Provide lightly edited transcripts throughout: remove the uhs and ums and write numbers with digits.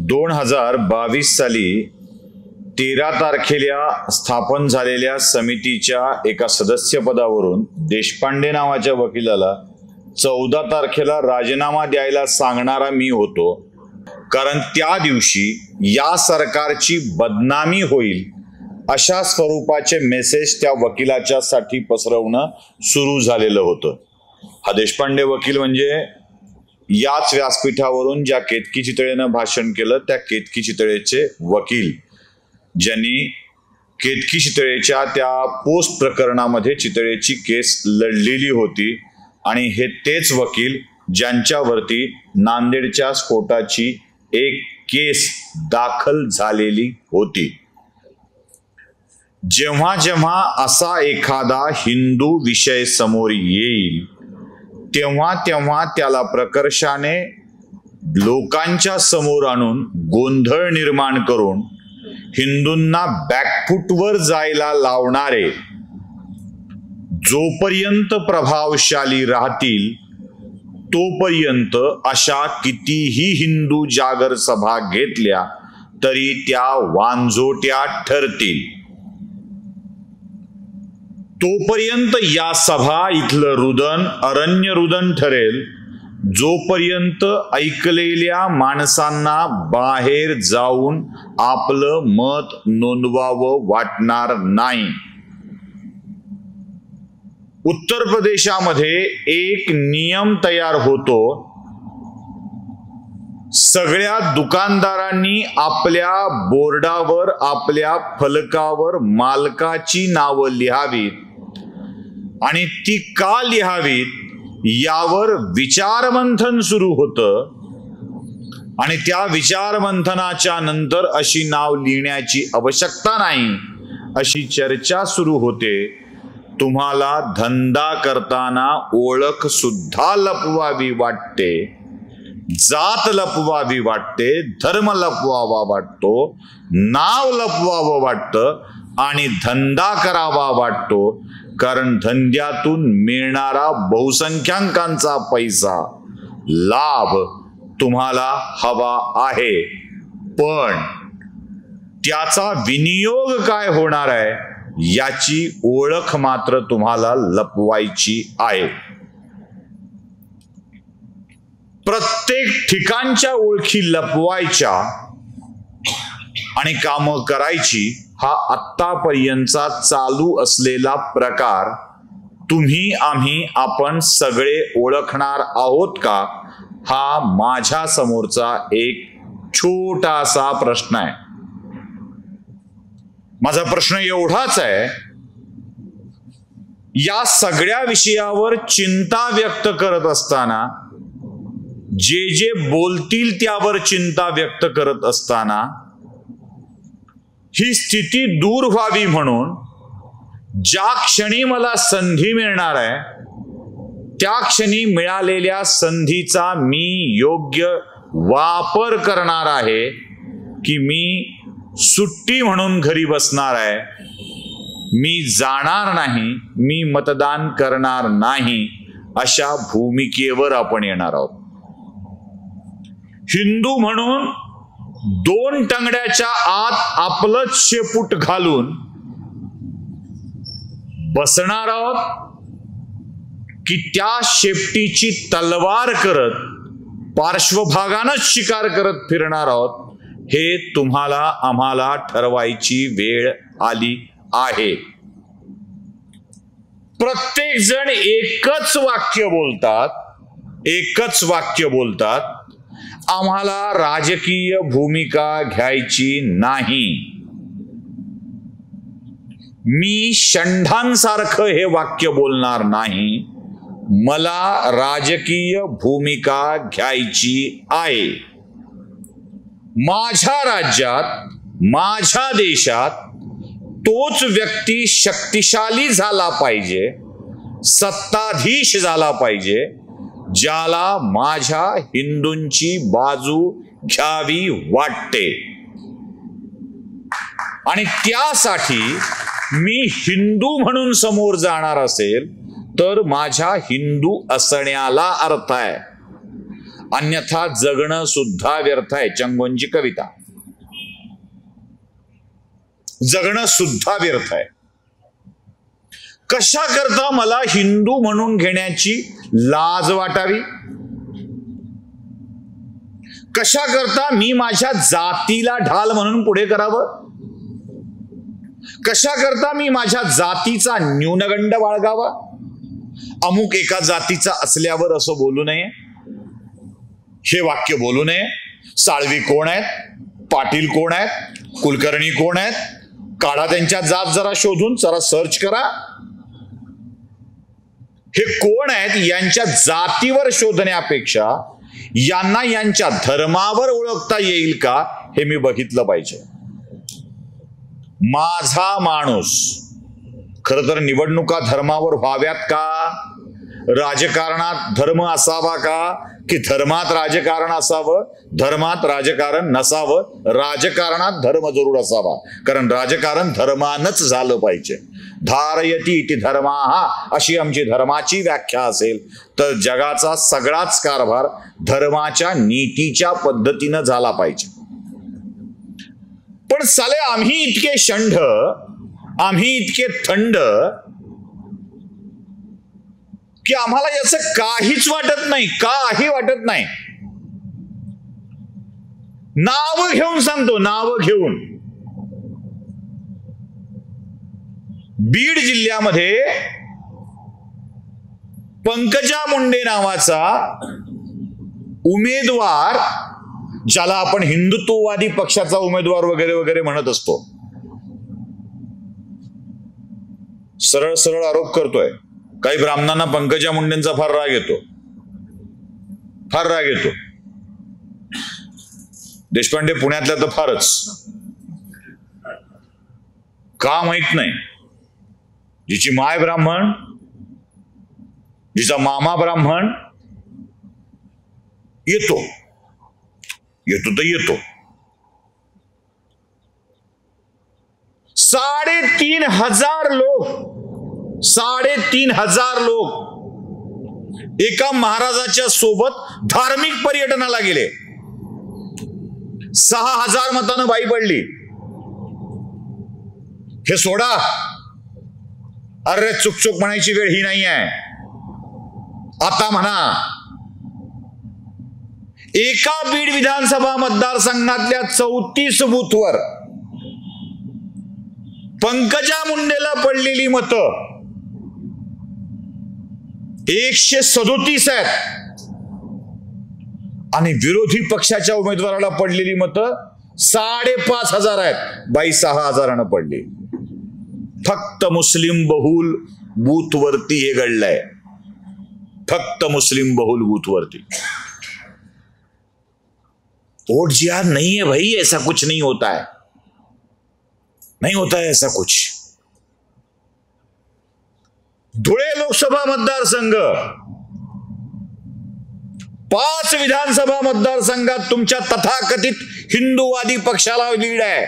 2022 साली 13 तारखेला स्थापन झालेल्या समितीच्या एका सदस्यपदावरून देशपांडे नावाच्या वकिलाला 14 तारखेला राजीनामा द्यायला सांगणारा मी होतो, कारण त्या दिवशी या सरकारची बदनामी होईल अशा स्वरूपाचे मेसेज त्या वकिलाच्या साठी पसरवणं सुरू झालेलं होतं. हा देशपांडे वकील म्हणजे याच व्यासपीठावरून ज्या केतकी चितळेनं भाषण केलं त्या केतकी चितळेचे वकील, ज्यांनी केतकी चितळेच्या त्या पोस्ट प्रकरणामध्ये चितळेची केस लढलेली होती, आणि हे तेच वकील ज्यांच्यावरती नांदेडच्या स्फोटाची एक केस दाखल झालेली होती. जेव्हा जेव्हा असा एखादा हिंदू विषय समोर येईल तेव्हा तेव्हा त्याला प्रकर्षाने लोकांच्या समोर आणून गोंधळ निर्माण करून हिंदूंना बॅकफूटवर जायला लावणारे जोपर्यंत प्रभावशाली राहतील तोपर्यंत अशा कितीही हिंदू जागर सभा घेतल्या तरी त्या वांझोट्या ठरतील. तोपर्यंत या सभा इथलं रुदन अरण्य रुदन ठरेल, जोपर्यंत ऐकलेल्या माणसांना बाहेर जाऊन आपलं मत नोंदवावं वाटणार नाही. उत्तर प्रदेशामध्ये एक नियम तयार होतो, सगळ्या दुकानदारांनी आपल्या बोर्डावर आपल्या फलकावर मालकाची नावं लिहावीत, आणि ती का लिहावीत यावर विचारमंथन सुरू होतं, आणि त्या विचारमंथनाच्या नंतर अशी नाव लिहिण्याची आवश्यकता नाही अशी चर्चा सुरू होते. तुम्हाला धंदा करताना ओळख सुद्धा लपवावी वाटते, जात लपवावी वाटते, धर्म लपवावा वाटतो, नाव लपवावं वाटतं, आणि धंदा करावा वाटतो, कारण धंद्यातून मिळणारा बहुसंख्याकांचा पैसा लाभ तुम्हाला हवा आहे, पण त्याचा विनियोग काय होणार आहे याची ओळख मात्र तुम्हाला लपवायची आहे. प्रत्येक ठिकाणच्या ओळखी लपवायच्या आणि कामं करायची हा आत्तापर्यंतचा चालू असलेला प्रकार तुम्ही आम्ही आपण सगळे ओळखणार आहोत का, हा माझ्या समोरचा एक छोटासा प्रश्न आहे. माझा प्रश्न एवढाच आहे, या सगळ्या विषयावर चिंता व्यक्त करत असताना, जे जे बोलतील त्यावर चिंता व्यक्त करत असताना, ही स्थिती दूर व्हावी म्हणून ज्या क्षणी मला संधी मिळणार आहे त्या क्षणी मिळालेल्या संधीचा मी योग्य वापर करणार आहे, की मी सुट्टी म्हणून घरी बसणार आहे, मी जाणार नाही, मी मतदान करणार नाही, अशा भूमिकेवर आपण येणार आहोत. हिंदू म्हणून 2 टंगड्याच्या आत आपलंच शेपूट घालून बसणार आहोत, की त्या शेपटीची तलवार करत पार्श्वभागानच शिकार करत फिरणार आहोत, हे तुम्हाला आम्हाला ठरवायची वेळ आली आहे. प्रत्येक जण एकच वाक्य बोलतात, आम्हाला राजकीय भूमिका घ्यायची नाही. मी षंढांसारखं हे वाक्य बोलणार नाही, मला राजकीय भूमिका घ्यायची आहे. माझ्या राज्यात, माझ्या देशात तोच व्यक्ती शक्तिशाली झाला पाहिजे, सत्ताधीश झाला पाहिजे, ज्याला माझ्या हिंदूंची बाजू घ्यावी वाटते. आणि त्यासाठी मी हिंदू म्हणून समोर जाणार असेल तर माझ्या हिंदू असण्याला अर्थ आहे. अन्यथा जगणं सुद्धा व्यर्थ आहे. चंगोंची कविता. जगणं सुद्धा व्यर्थ आहे. कशा करता मला हिंदू म्हणून घेण्याची लाज वाटावी? कशा करता मी माझ्या जातीला ढाल म्हणून पुढे करावं? कशा करता मी माझ्या जातीचा न्यूनगंड बाळगावा? अमुक एका जातीचा असल्यावर असं बोलू नये, हे वाक्य बोलू नये. साळवी कोण आहेत, पाटील कोण आहेत, कुलकर्णी कोण आहेत, काढा त्यांच्या जात जरा शोधून, जरा सर्च करा. हे कोण आहेत यांच्या जातीवर शोधण्यापेक्षा यांना यांच्या धर्मावर ओळखता येईल का हे मी बघितलं पाहिजे. माझा माणूस. खरं तर निवडणुका धर्मावर व्हाव्यात का? राजकारणात धर्म असावा का की धर्मात राजकारण असावं? धर्मात राजकारण नसावं, राजकारणात धर्म जरूर असावा. कारण राजकारण धर्मानच झालं पाहिजे. धारयती इति धर्माः अशी आमची धर्माची व्याख्या असेल तर जगाचा सगळाच कारभार धर्माच्या नीतीच्या पद्धतीनं झाला पाहिजे. पण साले आम्ही इतके षंढ, आम्ही इतके थंड की आम्हाला याचं काहीच वाटत नाही, काही वाटत नाही. नाव घेऊन सांगतो, नाव घेऊन. बीड जिल्ह्यामध्ये पंकजा मुंडे नावाचा उमेदवार, ज्याला आपण हिंदुत्ववादी पक्षाचा उमेदवार वगैरे वगैरे म्हणत असतो, सरळ सरळ आरोप करतोय. काही ब्राह्मणांना पंकजा मुंडेंचा फार राग येतो, फार राग येतो. देशपांडे पुण्यातल्या तर फारच. का माहित नाही. जिची माय ब्राह्मण, जिचा मामा ब्राह्मण, येतो तर येतो. 3,500 लोक, 3,500 लोक एका महाराजाच्या सोबत धार्मिक पर्यटनाला गेले. 6,000 मतानं बाई पडली. हे सोडा, अरे चुकचुक म्हणायची वेळ ही नाही आहे. आता म्हणा, एका बीड विधानसभा मतदारसंघातल्या 34 बूथवर पंकजा मुंडेला पडलेली मतं 137 आहेत आणि विरोधी पक्षाच्या उमेदवाराला पडलेली मतं 5,500 आहेत. बाई 6,000 पडली. फक्त मुस्लिम बहुल बूथवरती हे घडलंय. फक्त मुस्लिम बहुल बूथवरती. वोट जिहाद नहीं है भाई, ऐसा कुछ नहीं होता है, नहीं होता है ऐसा कुछ. धुळे लोकसभा मतदारसंघ, 5 विधानसभा मतदारसंघात तुमच्या तथाकथित हिंदूवादी पक्षाला लीड आहे.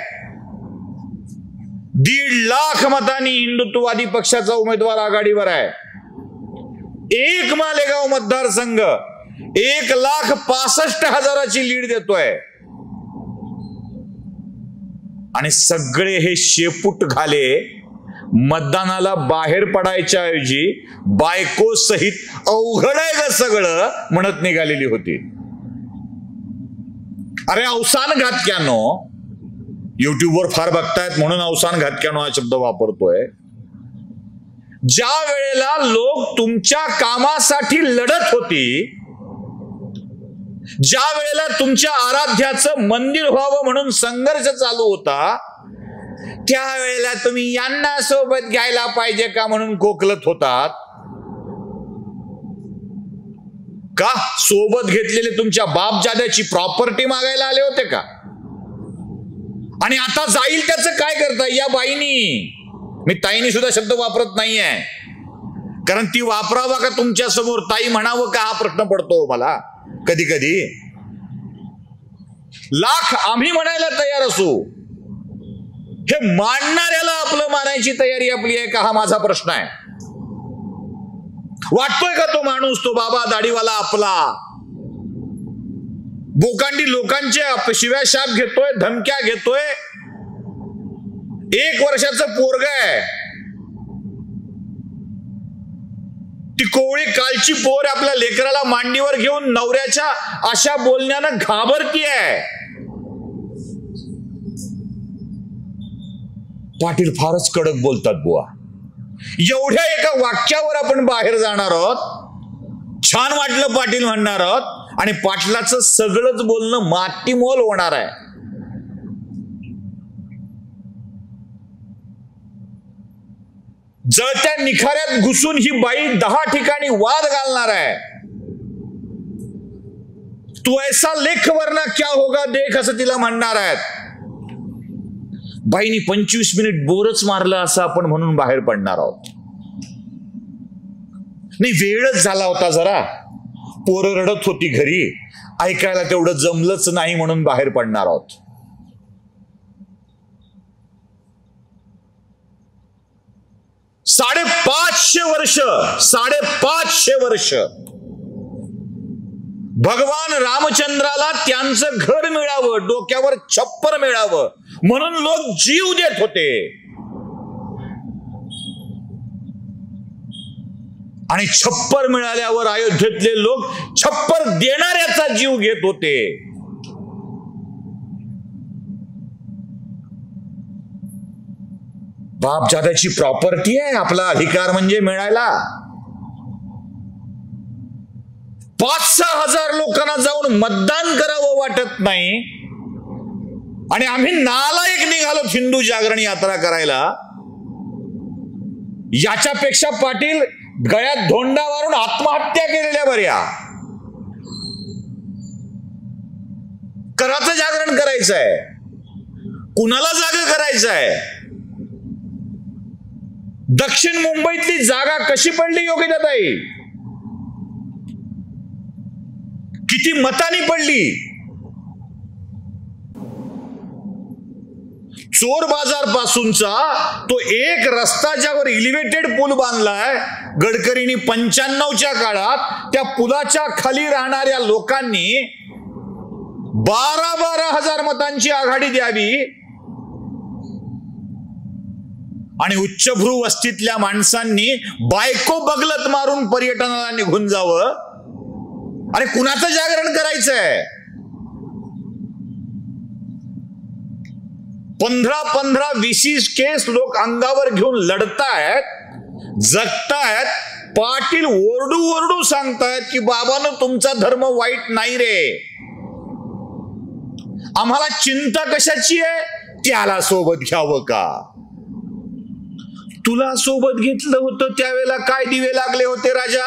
1.5 लाख मतांनी हिंदुत्ववादी पक्षाचा उमेदवार आघाडीवर आहे. एक मालेगाव मतदारसंघ 1,65,000ची लीड देतोय. आणि सगळे हे शेपूट घाले मतदानाला बाहेर पडायच्या ऐवजी बायको सहित अवघड आहे ग सगळं म्हणत निघालेली होती. अरे अवसान घातक्यानो, युट्यूबवर फार बघतायत म्हणून अवसान घातक्यानो हा शब्द वापरतोय. ज्या वेळेला लोक तुमच्या कामासाठी लढत होती, ज्या वेळेला तुमच्या आराध्याचं मंदिर व्हावं म्हणून संघर्ष चालू होता, त्यावेळेला तुम्ही यांना सोबत घ्यायला पाहिजे का म्हणून कोकलत होतात. का सोबत घेतलेले तुमच्या बापजाद्याची प्रॉपर्टी मागायला आले होते का? आणि आता जाईल त्याचं काय करता या बाईनी? मी ताईनी सुद्धा शब्द वापरत नाहीये, कारण ती वापरावा का तुमच्या समोर ताई म्हणावं का हा प्रश्न पडतो मला कधी कधी. लाख आम्ही म्हणायला तयार असू, हे मानणाऱ्याला आपलं मानायची तयारी आपली आहे का हा माझा प्रश्न आहे. वाटतोय का तो माणूस, तो बाबा दाढीवाला आपला बोकांडी लोकांच्या शिव्या शाप घेतोय, धमक्या घेतोय. 1 वर्षाचं पोरग आहे, ती कोवळी कालची पोर आपल्या लेकराला मांडीवर घेऊन नवऱ्याच्या अशा बोलण्यानं घाबरती आहे. पाटील फारच कडक बोलतात बुवा. एवढ्या एका वाक्यावर आपण बाहेर जाणार आहोत, छान वाटलं पाटील म्हणणार आहोत, आणि पाटलाचं सगळंच बोलणं मातीमोल होणार आहे. जळत्या निखाऱ्यात घुसून ही बाई 10 ठिकाणी वाद घालणार आहे. तू ऐसा लेख वरना क्या होगा देख असं तिला म्हणणार आहेत. बाईनी 25 मिनिट बोरच मारलं असं आपण म्हणून बाहेर पडणार आहोत. नाही, वेळच झाला होता जरा, पोरं रडत होती घरी, ऐकायला तेवढं जमलंच नाही म्हणून बाहेर पडणार आहोत. साडेपाचशे वर्ष भगवान रामचंद्राला त्यांचं घर मिळावं, डोक्यावर छप्पर मिळावं म्हणून लोक जीव देत होते. आणि छप्पर मिळाल्यावर अयोध्येतले लोक छप्पर देणाऱ्याचा जीव घेत होते. बापजाद्याची प्रॉपर्टी आहे, आपला अधिकार म्हणजे मिळायला. 5-6 हजार लोकांना जाऊन मतदान करावं वाटत नाही, आणि आम्ही नालायक निघालो हिंदू जागरण यात्रा करायला. याच्यापेक्षा पाटील गळ्यात धोंडा मारून आत्महत्या केलेल्या बऱ्या. कराचं जागरण करायचंय, कुणाला जागा करायचंय. दक्षिण मुंबईतली जागा कशी पडली योगिताताई? किती मतांनी पडली? चोर बाजार पासूनचा तो एक रस्ता ज्यावर एलिव्हेटेड पूल बांधलाय गडकरींनी 95च्या काळात, त्या पुलाच्या खाली राहणाऱ्या लोकांनी 12 हजार मतांची आघाडी द्यावी, आणि उच्चभ्रू वस्तीतल्या माणसांनी बायको बगलत मारून पर्यटनाला निघून जावं. अरे कुणाचं जागरण करायचंय? 15-20 केस लोक अंगावर घेऊन लढतायत, जगतायत. पाटील ओरडू ओरडू सांगतायत की बाबांनो तुमचा धर्म वाईट नाही रे, आम्हाला चिंता कशाची आहे, त्याला सोबत घ्यावं का? तुला सोबत घेतलं होतं त्यावेळेला काय दिवे लागले होते राजा?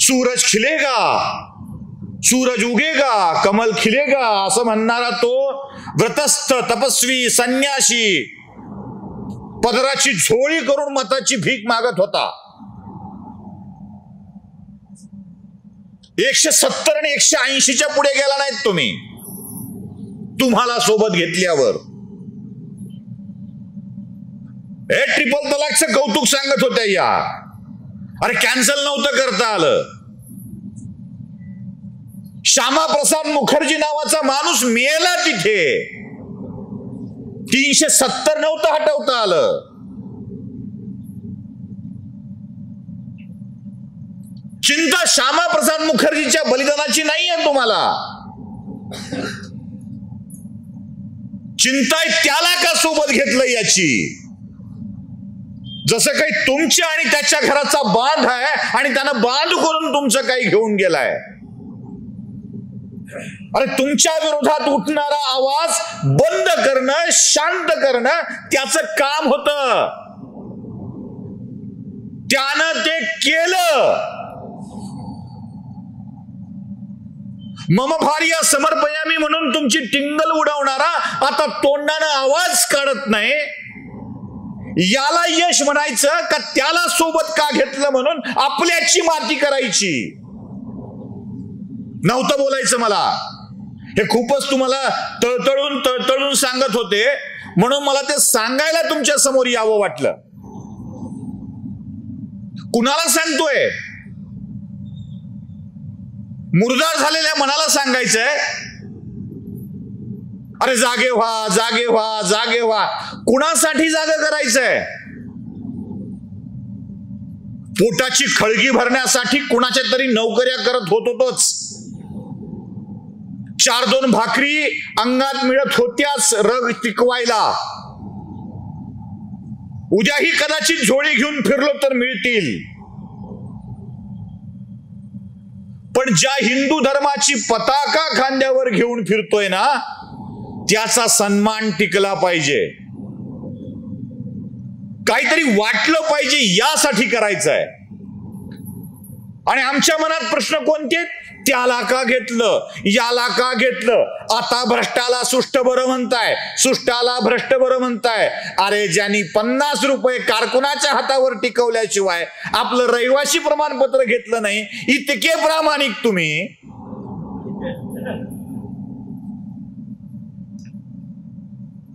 सूरज खिलेगा, सूरज उगेगा, कमल खिलेगा असं म्हणणारा तो व्रतस्थ तपस्वी संन्यासी पदराची झोळी करून मताची भीक मागत होता. 170 आणि 180च्या पुढे गेला नाहीत तुम्ही. तुम्हाला सोबत घेतल्यावर ट्रिपल तलाकचं कौतुक सांगत होत्या या. अरे कॅन्सल नव्हतं करता आलं. श्यामाप्रसाद मुखर्जी नावाचा माणूस मेला तिथे, 370 नव्हतं हटवता आलं. चिंता श्यामाप्रसाद मुखर्जीच्या बलिदानाची नाही आहे तुम्हाला, चिंता त्याला का सोबत घेतलं याची. जसं काही तुमच्या आणि त्याच्या घराचा बांध आहे आणि त्यानं बांध करून तुमचं काही घेऊन गेलाय. अरे तुमच्या विरोधात उठणारा आवाज बंद करणं, शांत करणं त्याचं काम होतं. त्यानं ते केलं. मम भार्या समर्पयामी म्हणून तुमची टिंगल उडवणारा आता तोंडानं आवाज काढत नाही. याला यश म्हणायचं का त्याला सोबत का घेतलं म्हणून आपल्याची माती करायची? नव्हतं बोलायचं मला. हे खूपच तुम्हाला तळतळून सांगत होते म्हणून मला ते सांगायला तुमच्या समोर यावं वाटलं. कुणाला सांगतोय? मुरदार झालेल्या मनाला सांगायचंय, अरे जागे व्हा, जागे व्हा, जागे व्हा. कुणासाठी जागे करायचंय? पोटाची खळगी भरण्यासाठी कुणाच्या तरी नोकऱ्या करत होतोच. 4-2 भाकरी अंगात मिळत होत्याच रग टिकवायला. उद्याही कदाचित झोळी घेऊन फिरलो तर मिळतील. पण ज्या हिंदू धर्माची पताका खांद्यावर घेऊन फिरतोय ना, त्याचा सन्मान टिकला पाहिजे. काहीतरी वाटलं पाहिजे यासाठी करायचंय. आणि आमच्या मनात प्रश्न कोणते? त्याला का घेतलं, याला का घेतलं, आता भ्रष्टाला सुष्ट बरं म्हणताय, सुष्टाला भ्रष्ट बरं म्हणताय. अरे ज्यांनी 50 रुपये कारकुनाच्या हातावर टिकवल्याशिवाय आपलं रहिवासी प्रमाणपत्र घेतलं नाही, इतके प्रामाणिक तुम्ही.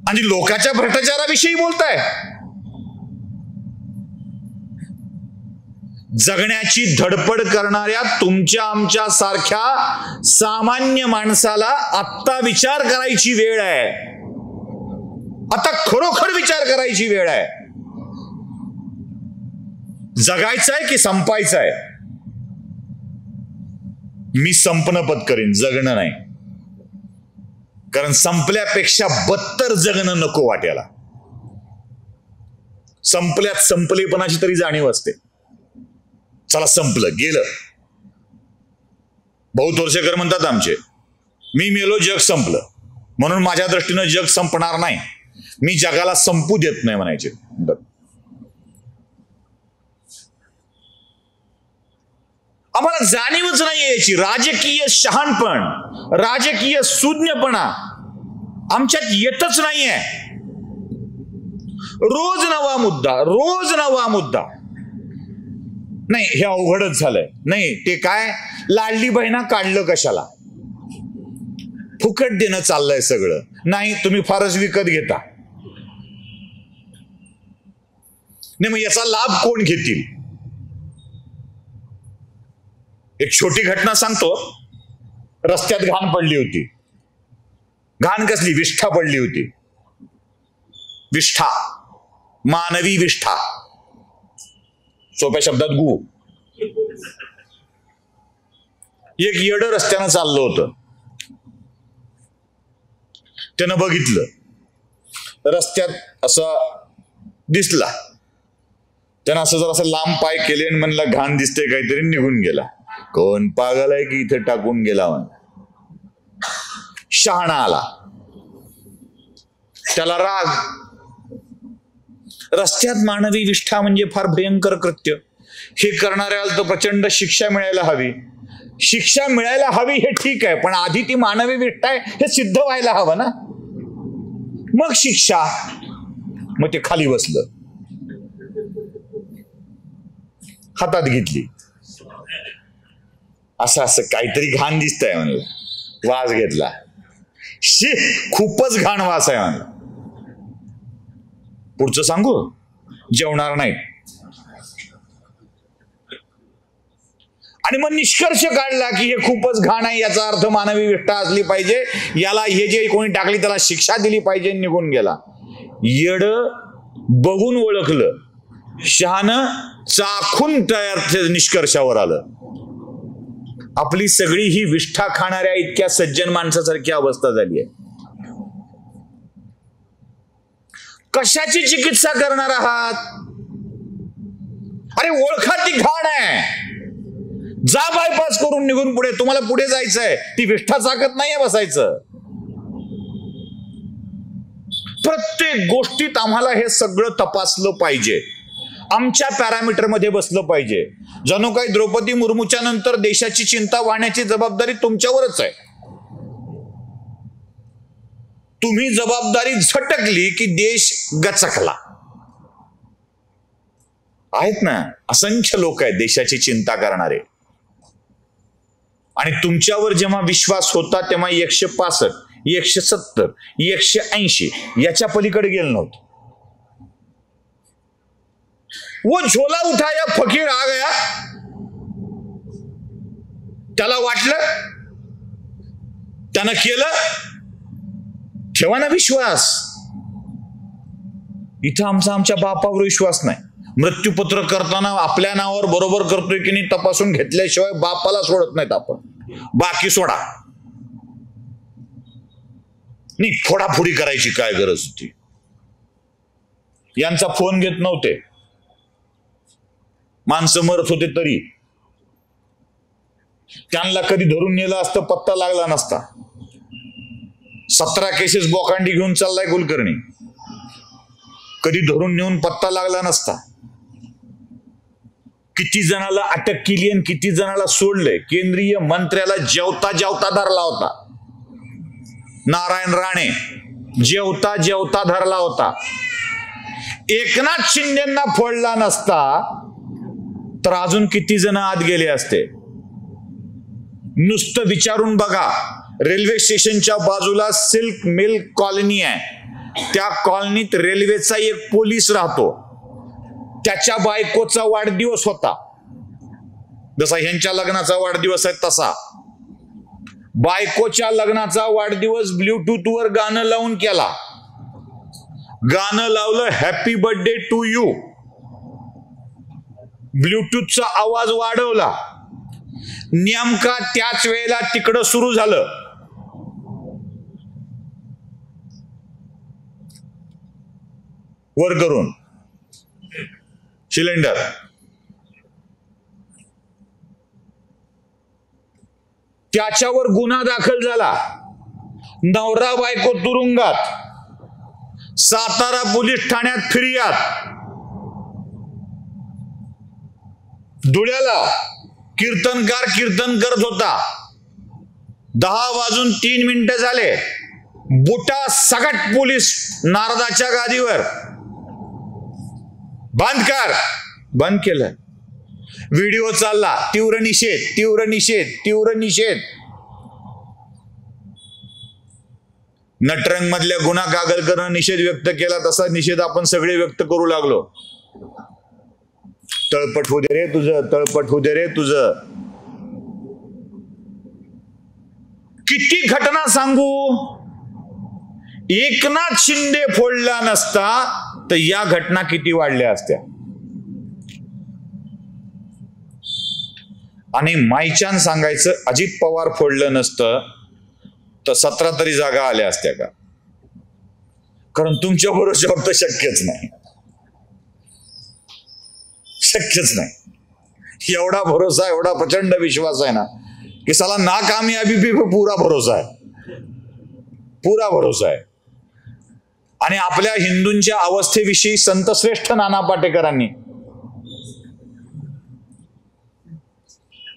आणि लोकांच्या भ्रष्टाचाराविषयी बोलताय. जगण्याची धडपड करणाऱ्या तुमच्या आमच्या सारख्या सामान्य माणसाला आत्ता विचार करायची वेळ आहे. आता खरोखर विचार करायची वेळ आहे. जगायचंय की संपायचंय? मी संपणं पत्करीन, जगणं नाही. कारण संपल्यापेक्षा बत्तर जगणं नको वाट्याला. संपल्यात संपलेपणाची तरी जाणीव असते. चला संपलं गेलं. भाऊ तोरसेकर म्हणतात आमचे, मी मेलो जग संपलं, म्हणून माझ्या दृष्टीनं जग संपणार नाही, मी जगाला संपू देत नाही म्हणायचे. आम्हाला जाणीवच नाही याची. राजकीय शहाणपण, राजकीय सुज्ञपणा आमच्यात येतच नाहीये. रोज नवा मुद्दा, रोज नवा मुद्दा. नाही हे अवघडच झालंय. नाही ते काय, लाडली बहिणा काढलं कशाला, फुकट देणं चाललंय सगळं. नाही तुम्ही फारच विकत घेता. नाही मग याचा लाभ कोण घेतील? एक छोटी घटना सांगतो. रस्त्यात घाण पडली होती. घाण कसली? विष्ठा पडली होती. विष्ठा, मानवी विष्ठा, सोप्या शब्दात गु. एक येड रस्त्यानं चाललं होतं. त्यानं बघितलं रस्त्यात असं दिसला. त्यानं असं जर असं लांब पाय केले आणि म्हणला घाण दिसते काहीतरी, निघून गेला. कोण पागल आहे की इथे टाकून गेला म्हणला. शहाणा आला, त्याला राग. रस्त्यात मानवी विष्ठा म्हणजे फार भयंकर कृत्य. हे करणाऱ्याला तर प्रचंड शिक्षा मिळायला हवी. शिक्षा मिळायला हवी हे ठीक आहे, पण आधी ती मानवी विष्ठा आहे हे सिद्ध व्हायला हवं ना, मग शिक्षा. मग ते खाली बसलं, हातात घेतली. असं असं काहीतरी घाण दिसतंय म्हणलं. वास घेतला. शी, खूपच घाण वास आहे म्हणलं. पुढचं सांगू? जेवणार नाही. आणि मग निष्कर्ष काढला की हे खूपच घाण आहे, याचा अर्थ मानवी विष्ठा असली पाहिजे, याला हे जे कोणी टाकली त्याला शिक्षा दिली पाहिजे. निघून गेला. येड बघून ओळखलं, शहाणं चाखून तयार निष्कर्षावर आलं. आपली सगळी ही विष्ठा खाणाऱ्या इतक्या सज्जन माणसासारखी अवस्था झाली आहे. कशाची चिकित्सा करणार आहात? अरे ओळखा ती घाण आहे, जा बायपास करून निघून पुढे. तुम्हाला पुढे जायचंय, ती विष्ठा चाकत नाहीये बसायचं. प्रत्येक गोष्टीत आम्हाला हे सगळं तपासलं पाहिजे, आमच्या पॅरामीटर मध्ये बसलं पाहिजे. जणू काही द्रौपदी मुर्मूच्या नंतर देशाची चिंता वाहण्याची जबाबदारी तुमच्यावरच आहे. तुम्ही जबाबदारी झटकली की देश गचकला. आहेत ना असंख्य लोक आहेत देशाची चिंता करणारे, आणि तुमच्यावर जेव्हा विश्वास होता तेव्हा 165, 170, 180 याच्या पलीकडे गेलं नव्हतं. वो झोला उठाया फकीर आ गया, त्याला वाटलं, त्यानं केलं, ठेवा ना विश्वास. इथं आमच्या बापावर विश्वास नाही. मृत्यूपत्र करताना आपल्या नावावर बरोबर करतोय की नाही तपासून घेतल्याशिवाय बापाला सोडत नाहीत आपण. बाकी सोडा, नाही फोडाफोडी करायची काय गरज होती. यांचा फोन घेत नव्हते, माणसं मरत होते तरी. त्यांना कधी धरून नेलं असतं पत्ता लागला नसता. 17 केसेस बोकांडी घेऊन चाललाय कुलकर्णी, कधी धरून नेऊन पत्ता लागला नसता. किती जणाला अटक केली आणि किती जणाला सोडलंय. केंद्रीय मंत्र्याला जेवता जेवता धरला होता. नारायण राणे जेवता जेवता धरला होता. एकनाथ शिंदेना फोडला नसता तर अजून किती जण आत गेले असते. नुसतं विचारून बघा, रेल्वे स्टेशनच्या बाजूला सिल्क मिल कॉलनी आहे. त्या कॉलनीत रेल्वेचा एक पोलीस राहतो. त्याच्या बायकोचा वाढदिवस होता. जसा ह्यांच्या लग्नाचा वाढदिवस आहे तसा. बायकोच्या लग्नाचा वाढदिवस ब्ल्यूटूथ वर गाणं लावून केला. गाणं लावलं हॅपी बर्थडे टू यू. ब्ल्यूटूथचा आवाज वाढवला. नेमका त्याच वेळेला तिकडं सुरू झालं. वर करून सिलेंडर. त्याच्यावर गुन्हा दाखल झाला. नवरा बायको तुरुंगात. सातारा पोलीस ठाण्यात फिर्याद. धुळ्याला कीर्तनकार कीर्तन करत होता. 10:03 झाले. बुटा सगट पोलीस नारदाच्या गादीवर. बंद कर. बंद केलं. व्हिडिओ चालला. तीव्र निषेध, तीव्र निषेध, तीव्र निषेध. नटरंग मधल्या गुन्हा कागलकरनं निषेध व्यक्त केला तसा निषेध आपण सगळे व्यक्त करू लागलो. तळपट होऊ दे रे तुझं, तळपट होऊ दे रे तुझं. किती घटना सांगू. एकनाथ शिंदे फोडला नसता तर या घटना किती वाढल्या असत्या. आणि मायच्यान सांगायचं, अजित पवार फोडलं नसतं तर 17 तरी जागा आल्या असत्या का. कारण तुमच्या भरोश्यावर तर शक्यच नाही, शक्यच नाही. एवढा भरोसा, एवढा प्रचंड विश्वास आहे ना की साला नाकामयाबी भी पुरा भरोसा आहे, पुरा भरोसा आहे. आणि आपल्या हिंदूंच्या अवस्थेविषयी संतश्रेष्ठ नाना पाटेकरांनी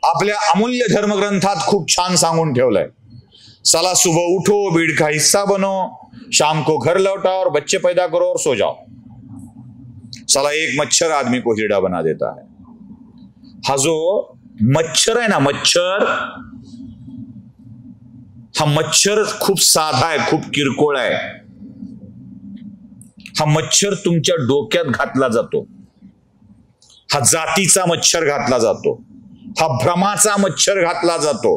आपल्या अमूल्य धर्मग्रंथात खूप छान सांगून ठेवलंय. साला सुबह उठो, भीड़ का हिस्सा बनो, शाम को घर लौटाओ और बच्चे पैदा करो और सो जाओ. साला एक मच्छर आदमी को हीड़ा बना देता है. हा जो मच्छर आहे ना, मच्छर, हा मच्छर खूप साधा आहे, खूप किरकोळ आहे. हा मच्छर तुमच्या डोक्यात घातला जातो. हा जातीचा मच्छर घातला जातो. हा भ्रमाचा मच्छर घातला जातो.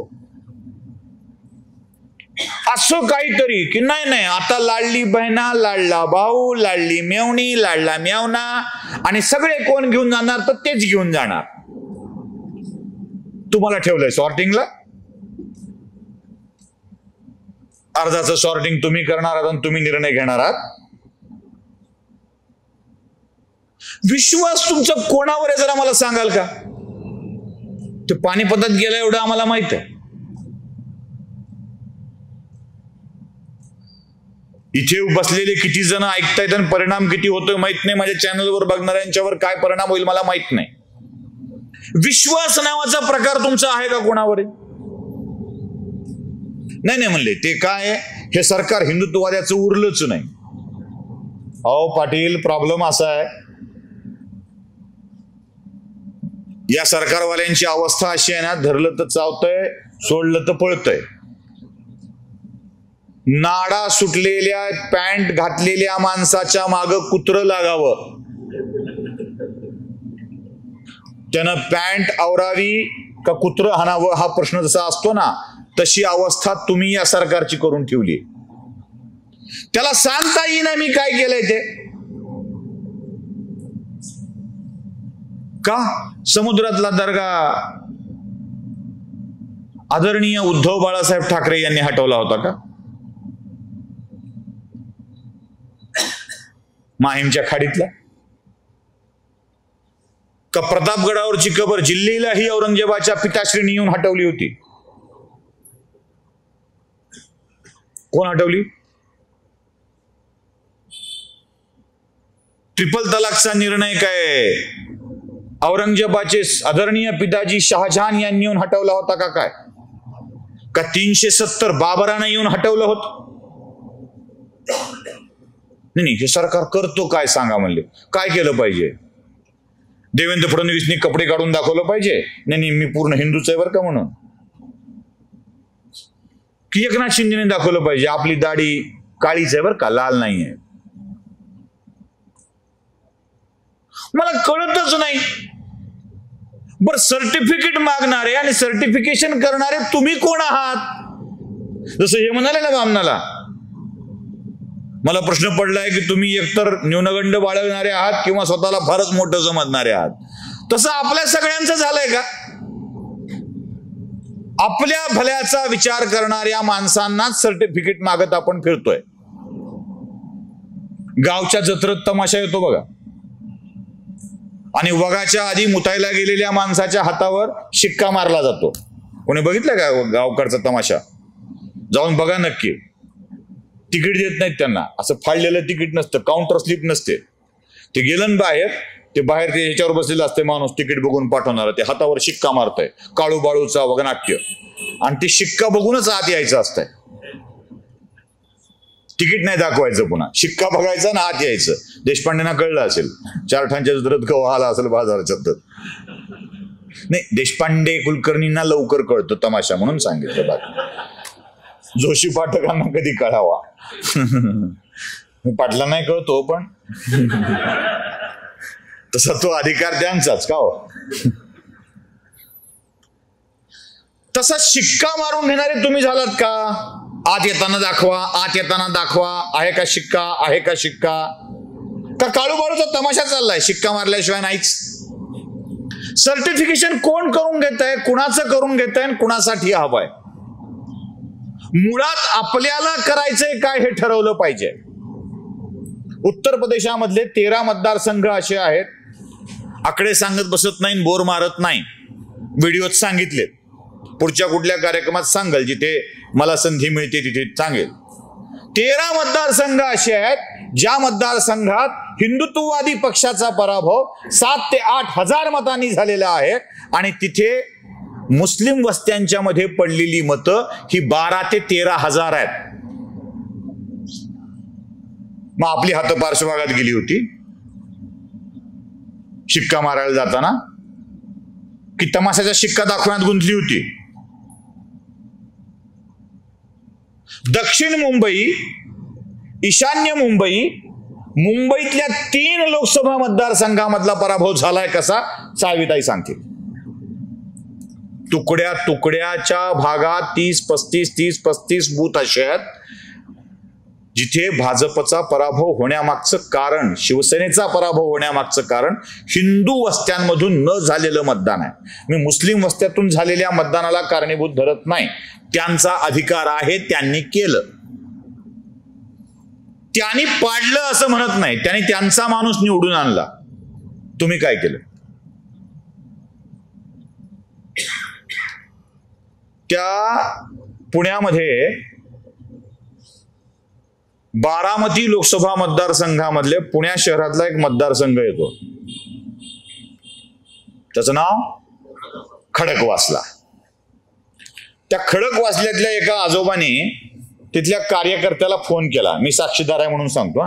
असं काहीतरी की नाही नाही आता लाडली बहिणा, लाडला भाऊ, लाडली मेवणी, लाडला मेवना, आणि सगळे कोण घेऊन जाणार तर तेच घेऊन जाणार. तुम्हाला ठेवलंय सॉर्टिंगला. अर्जाचं सॉर्टिंग तुम्ही करणार आहात आणि तुम्ही निर्णय घेणार आहात. विश्वास तुमचा कोणावर आहे जरा मला सांगाल का. ते पानिपतात गेलं एवढं आम्हाला माहित आहे. इथे बसलेले किती जण ऐकतायत आणि परिणाम किती होतोय माहित नाही. माझ्या चॅनलवर बघणाऱ्यांच्यावर काय परिणाम होईल मला माहित नाही. विश्वास नावाचा प्रकार तुमचा आहे का कोणावर. नाही नाही म्हणले ते काय, हे सरकार हिंदुत्ववाद्याचं उरलंच नाही. अहो पाटील, प्रॉब्लेम असा आहे, या सरकारवाल्यांची अवस्था अशी आहे ना, धरलं तर चावतंय, सोडलं तर पळतंय. नाडा सुटलेल्या पॅन्ट घातलेल्या माणसाच्या माग कुत्रं लागावं, त्यानं पॅन्ट आवरावी, का कुत्रं हाणावं हा प्रश्न जसा असतो ना, तशी अवस्था तुम्ही या सरकारची करून ठेवली. त्याला सांगता येईना मी काय केलंय ते. का समुद्रातला दर्गा आदरणीय उद्धव बाळासाहेब ठाकरे यांनी हटवला होता का? माहीमच्या खाडीतला का प्रतापगडावरची कबर जिल्लीलाही औरंगजेबाच्या पिताश्रींनी येऊन हटवली होती? कोण हटवली? ट्रिपल तलाकचा निर्णय काय औरंगजेबाचे आदरणीय पिताजी शहाजहान यांनी येऊन हटवला होता का? काय का 370 बाबरानं येऊन हटवलं होतं? नाही, हे सरकार करतो काय सांगा म्हणले. काय केलं पाहिजे? देवेंद्र फडणवीसनी कपडे काढून दाखवलं पाहिजे, नाही मी पूर्ण हिंदूच आहे बरं का म्हणून. की एकनाथ शिंदेने दाखवलं पाहिजे आपली दाढी काळीच आहे बरं का, लाल नाही आहे. मला कळतच नाही. बर सर्टिफिकेट मागणारे आणि सर्टिफिकेशन करणारे तुम्ही कोण आहात? जसं हे म्हणाले ना बामणाला, मला प्रश्न पडलाय की तुम्ही एकतर न्यूनगंड बाळगणारे आहात किंवा स्वतःला फारच मोठं समजणारे आहात. तसं आपल्या सगळ्यांचं झालंय का? आपल्या भल्याचा विचार करणाऱ्या माणसांनाच सर्टिफिकेट मागत आपण फिरतोय. गावच्या जत्रेत तमाशा येतो बघा, आणि वगाच्या आधी मुतायला गेलेल्या माणसाच्या हातावर शिक्का मारला जातो. कोणी बघितलं का गावकडचा तमाशा? जाऊन बघा नक्की. तिकीट देत नाहीत त्यांना, असं फाडलेलं तिकीट नसतं, काउंटर स्लिप नसते. ते गेलं बाहेर, ते बाहेर ते ह्याच्यावर बसलेलं असते माणूस, तिकीट बघून पाठवणार, ते हातावर शिक्का मारतंय, काळू बाळूचा वगनाट्य, आणि ते शिक्का बघूनच आत यायचं असतंय. तिकीट नाही दाखवायचं, पुन्हा शिक्का बघायचा ना आत यायचं. देशपांडेंना कळलं असेल, 4 ठाणच्या जत्रेत कवा आला असेल बाजाराच्या. नाही, देशपांडे कुलकर्णींना लवकर कळतं तमाशा म्हणून सांगितलं. बाकी जोशी पाठकांना कधी कळावा. पाटला नाही कळतो, पण तसा तो अधिकार त्यांचाच का हो. तसा शिक्का मारून घेणारे तुम्ही झालात का? आत येताना दाखवा, आत येताना दाखवा, आहे का शिक्का, आहे का शिक्का? का काळूबाळूचा तमाशा चाललाय, शिक्का मारल्याशिवाय नाहीच. सर्टिफिकेशन कोण करून घेत आहे, कुणाचं करून घेत आहे, कुणासाठी हवंय? मुळात आपल्याला करायचंय काय हे ठरवलं पाहिजे. उत्तर प्रदेशामधले 13 मतदारसंघ असे आहेत, आकडे सांगत बसत नाही, बोर मारत नाही, व्हिडिओत सांगितले. पुढच्या कुठल्या कार्यक्रमात सांगेल, जिथे मला संधी मिळते तिथे सांगेल. 13 मतदारसंघ असे आहेत ज्या मतदारसंघात हिंदुत्ववादी पक्षाचा पराभव 7 ते 8 हजार मतांनी झालेला आहे, आणि तिथे मुस्लिम वस्त्यांच्या मध्ये पडलेली मतं ही 12 ते 13 हजार आहेत. मग आपली हात पार्श्वभागात गेली होती शिक्का मारायला जाताना, की तमाशाचा शिक्का दाखवण्यात गुंतली होती. दक्षिण मुंबई, ईशान्य मुंबई, मुंबईतल्या 3 लोकसभा मतदारसंघामधला पराभव झालाय कसा, साविताई सांगतील. तुकड्या तुकड्याच्या भागात 30-35 बूथ असे आहेत जिथे भाजपचा पराभव होण्यामागचं कारण, शिवसेनेचा पराभव होण्यामागचं कारण हिंदू वस्त्यांमधून न झालेलं मतदान आहे. मी मुस्लिम वस्त्यातून झालेल्या मतदानाला कारणीभूत धरत नाही. त्यांचा अधिकार आहे, त्यांनी केलं, त्यांनी पाडलं असं म्हणत नाही. त्यांनी त्यांचा माणूस निवडून आणला. तुम्ही काय केलं? त्या पुण्यामध्ये बारामती लोकसभा मतदारसंघामधले पुण्या शहरातला एक मतदारसंघ येतो, त्याचं नाव खडकवासला. त्या खडकवासल्यातल्या एका आजोबाने तिथल्या कार्यकर्त्याला फोन केला. मी साक्षीदार आहे म्हणून सांगतो.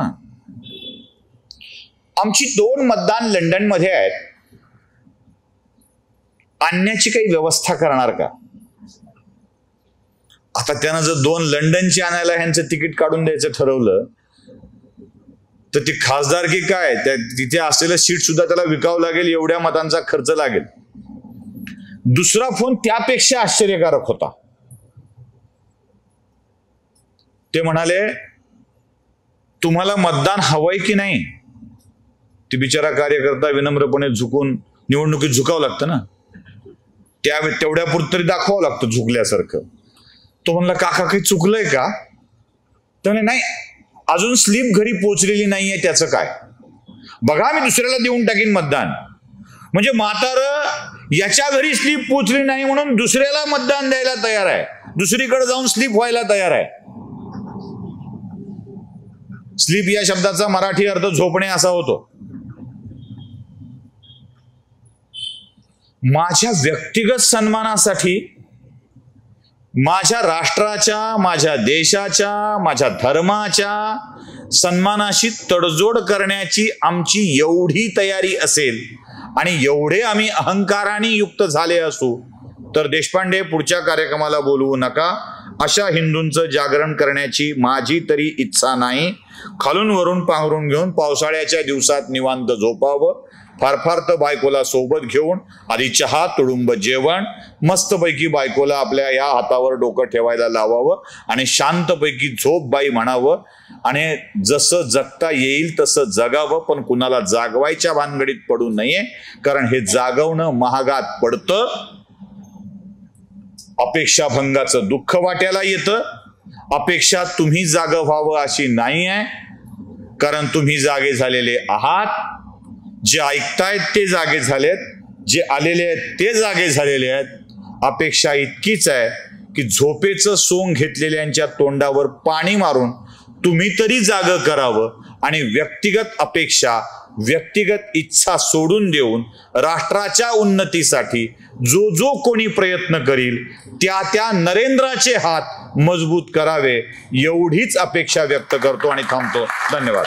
आमची 2 मतदान लंडन मध्ये आहेत, आणण्याची काही व्यवस्था करणार का? आता त्यानं जर 2 लंडनची आणायला ह्यांचं तिकीट काढून द्यायचं ठरवलं तर ती खासदारकी काय, त्या तिथे असलेलं सीट सुद्धा त्याला विकावं लागेल, एवढ्या मतांचा खर्च लागेल. दुसरा फोन त्यापेक्षा आश्चर्यकारक होता. ते म्हणाले, तुम्हाला मतदान हवंय की नाही? ते बिचारा कार्यकर्ता विनम्रपणे झुकून, निवडणुकीत झुकावं लागतं ना, तेवढ्यापुरतं तरी दाखवावं लागतं झुकल्यासारखं. तो म्हणला, काका काही चुकलंय का? तर नाही, अजून स्लीप घरी पोहोचलेली नाहीये, त्याचं काय? बघा, मी दुसऱ्याला देऊन टाकीन मतदान. म्हणजे म्हातारं याच्या घरी स्लीप पोहोचली नाही म्हणून दुसऱ्याला मतदान द्यायला तयार आहे, दुसरीकडे जाऊन स्लीप व्हायला तयार आहे. स्लीप या शब्दाचा मराठी अर्थ झोपणे असा होतो. माझ्या व्यक्तिगत सन्मानासाठी, माझ्या राष्ट्राच्या, माझ्या देशाच्या, माझ्या धर्माच्या सन्मानाशी तडजोड करण्याची आमची एवढी तयारी असेल आणि एवढे आम्ही अहंकाराने युक्त झाले असू, तर देशपांडे पुढच्या कार्यक्रमाला बोलवू नका. अशा हिंदूंचं जागरण करण्याची माझी तरी इच्छा नाही. खालून वरून पांघरून घेऊन पावसाळ्याच्या दिवसात निवांत झोपावं, फार फार तर बायकोला सोबत घेऊन आधी चहा, तुडुंब जेवण, मस्तपैकी बायकोला आपल्या या हातावर डोकं ठेवायला लावावं आणि शांतपैकी झोप बाई म्हणावं. आणि जसं जगता येईल तसं जगावं, पण कुणाला जागवायच्या भानगडीत पडू नये, कारण हे जागवणं महागात पडतं. अपेक्षा भंगाचं दुःख वाट्याला येतं. अपेक्षा तुम्ही जाग व्हावं अशी नाही आहे, कारण तुम्ही जागे झालेले आहात. जे ऐकतायत ते जागे झालेत, जे आलेले आहेत ते जागे झालेले आहेत. अपेक्षा इतकीच आहे की झोपेचं सोंग घेतलेल्यांच्या तोंडावर पाणी मारून तुम्ही तरी जाग करावं आणि व्यक्तिगत अपेक्षा, व्यक्तिगत इच्छा सोडून देऊन राष्ट्राच्या उन्नतीसाठी जो कोणी प्रयत्न करील त्या नरेंद्राचे हात मजबूत करावे, एवढीच अपेक्षा व्यक्त करतो आणि थांबतो. धन्यवाद.